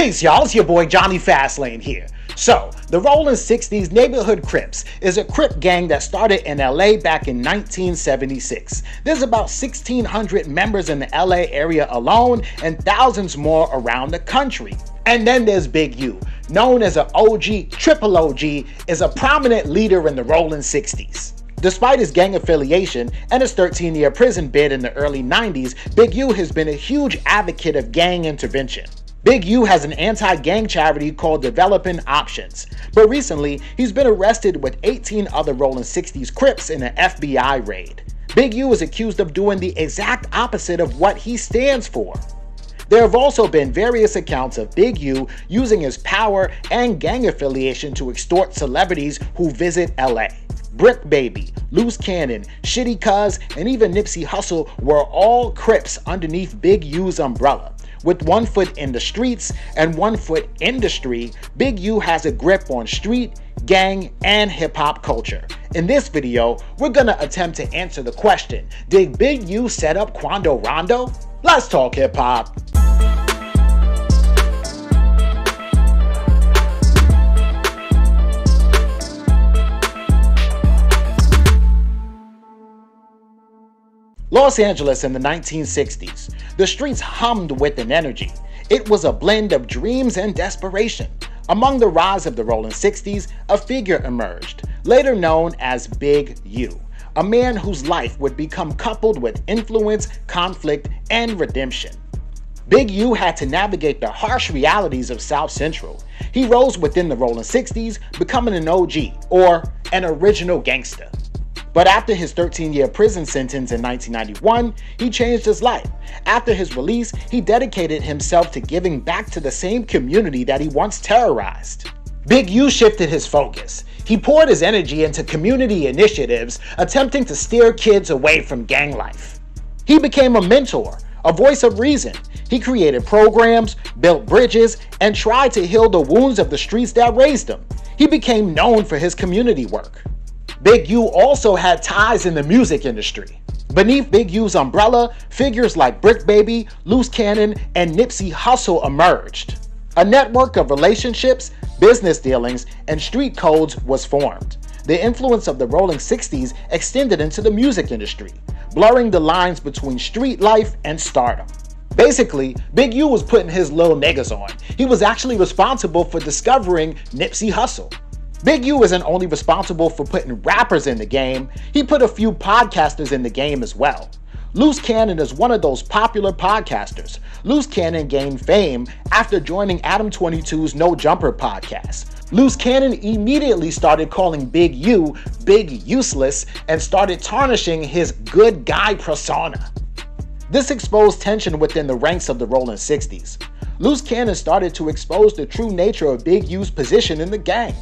Peace, y'all. It's your boy Johnny Fastlane here. So, the Rollin' 60s Neighborhood Crips is a Crip gang that started in LA back in 1976. There's about 1,600 members in the LA area alone and thousands more around the country. And then there's Big U, known as an OG, triple OG, is a prominent leader in the Rollin' 60s. Despite his gang affiliation and his 13-year prison bid in the early 90s, Big U has been a huge advocate of gang intervention. Big U has an anti-gang charity called Developing Options, but recently he's been arrested with 18 other Rollin' 60s Crips in an FBI raid. Big U is accused of doing the exact opposite of what he stands for. There have also been various accounts of Big U using his power and gang affiliation to extort celebrities who visit LA. Brick Baby, Luce Cannon, Shitty Cuz, and even Nipsey Hussle were all Crips underneath Big U's umbrella. With 1 foot in the streets and 1 foot industry, Big U has a grip on street, gang, and hip-hop culture. In this video, we're gonna attempt to answer the question, did Big U set up Quando Rondo? Let's talk hip-hop. Los Angeles in the 1960s. The streets hummed with an energy. It was a blend of dreams and desperation. Among the rise of the Rollin' 60s, a figure emerged, later known as Big U, a man whose life would become coupled with influence, conflict, and redemption. Big U had to navigate the harsh realities of South Central. He rose within the Rollin' 60s, becoming an OG, or an original gangster. But after his 13-year prison sentence in 1991, he changed his life. After his release, he dedicated himself to giving back to the same community that he once terrorized. Big U shifted his focus. He poured his energy into community initiatives, attempting to steer kids away from gang life. He became a mentor, a voice of reason. He created programs, built bridges, and tried to heal the wounds of the streets that raised him. He became known for his community work. Big U also had ties in the music industry. Beneath Big U's umbrella, figures like Brick Baby, Luce Cannon, and Nipsey Hussle emerged. A network of relationships, business dealings, and street codes was formed. The influence of the Rollin' 60s extended into the music industry, blurring the lines between street life and stardom. Basically, Big U was putting his little niggas on. He was actually responsible for discovering Nipsey Hussle. Big U isn't only responsible for putting rappers in the game, he put a few podcasters in the game as well. Luce Cannon is one of those popular podcasters. Luce Cannon gained fame after joining Adam 22's No Jumper podcast. Luce Cannon immediately started calling Big U Big Useless and started tarnishing his good guy persona. This exposed tension within the ranks of the Rollin' 60s. Luce Cannon started to expose the true nature of Big U's position in the gang.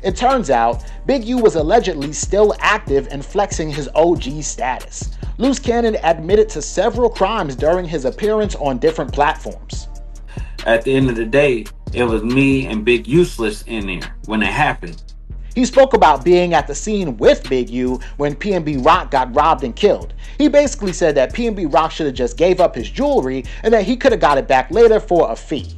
It turns out, Big U was allegedly still active and flexing his OG status. Luce Cannon admitted to several crimes during his appearance on different platforms. At the end of the day, it was me and Big Useless in there when it happened. He spoke about being at the scene with Big U when PNB Rock got robbed and killed. He basically said that PNB Rock should have just gave up his jewelry and that he could have got it back later for a fee.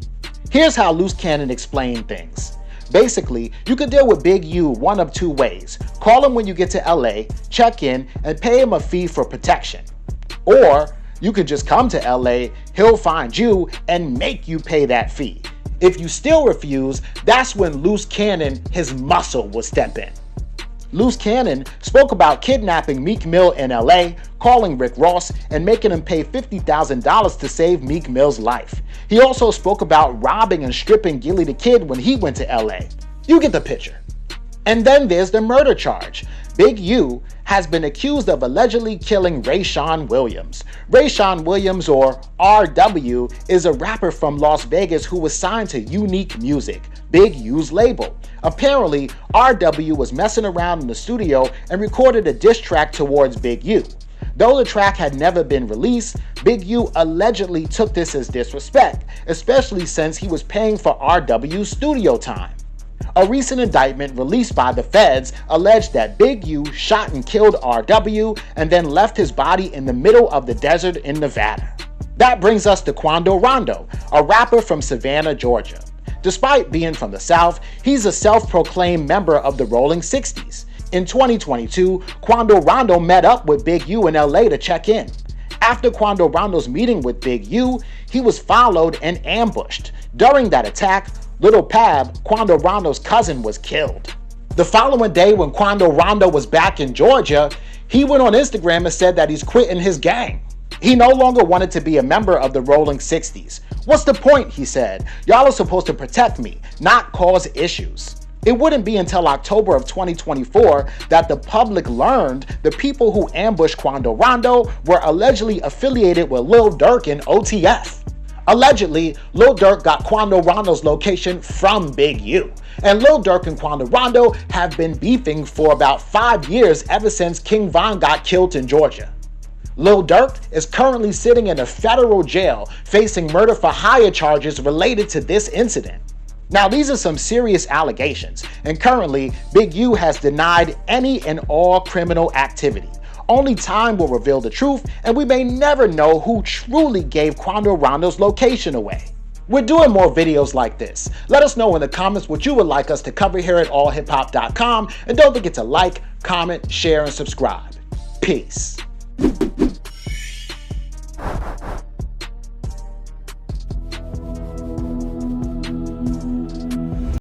Here's how Luce Cannon explained things. Basically, you could deal with Big U one of two ways. Call him when you get to LA, check in, and pay him a fee for protection. Or, you could just come to LA, he'll find you, and make you pay that fee. If you still refuse, that's when Luce Cannon, his muscle, will step in. Luce Cannon spoke about kidnapping Meek Mill in LA, calling Rick Ross, and making him pay $50,000 to save Meek Mill's life. He also spoke about robbing and stripping Gilly the Kid when he went to LA. You get the picture. And then there's the murder charge. Big U has been accused of allegedly killing Rayshawn Williams. Rayshawn Williams, or RW, is a rapper from Las Vegas who was signed to Unique Music, Big U's label. Apparently, RW was messing around in the studio and recorded a diss track towards Big U. Though the track had never been released, Big U allegedly took this as disrespect, especially since he was paying for RW's studio time. A recent indictment released by the feds alleged that Big U shot and killed RW and then left his body in the middle of the desert in Nevada. That brings us to Quando Rondo, a rapper from Savannah, Georgia. Despite being from the South, he's a self-proclaimed member of the Rolling 60s. In 2022, Quando Rondo met up with Big U in LA to check in. After Quando Rondo's meeting with Big U, he was followed and ambushed. During that attack, Little Pab, Quando Rondo's cousin, was killed. The following day, when Quando Rondo was back in Georgia, he went on Instagram and said that he's quitting his gang. He no longer wanted to be a member of the Rolling 60s. What's the point, he said. Y'all are supposed to protect me, not cause issues. It wouldn't be until October of 2024 that the public learned the people who ambushed Quando Rondo were allegedly affiliated with Lil Durk and OTF. Allegedly, Lil Durk got Quando Rondo's location from Big U. And Lil Durk and Quando Rondo have been beefing for about 5 years ever since King Von got killed in Georgia. Lil Durk is currently sitting in a federal jail facing murder for hire charges related to this incident. Now, these are some serious allegations, and currently, Big U has denied any and all criminal activity. Only time will reveal the truth, and we may never know who truly gave Quando Rondo's location away. We're doing more videos like this. Let us know in the comments what you would like us to cover here at allhiphop.com, and don't forget to like, comment, share, and subscribe. Peace.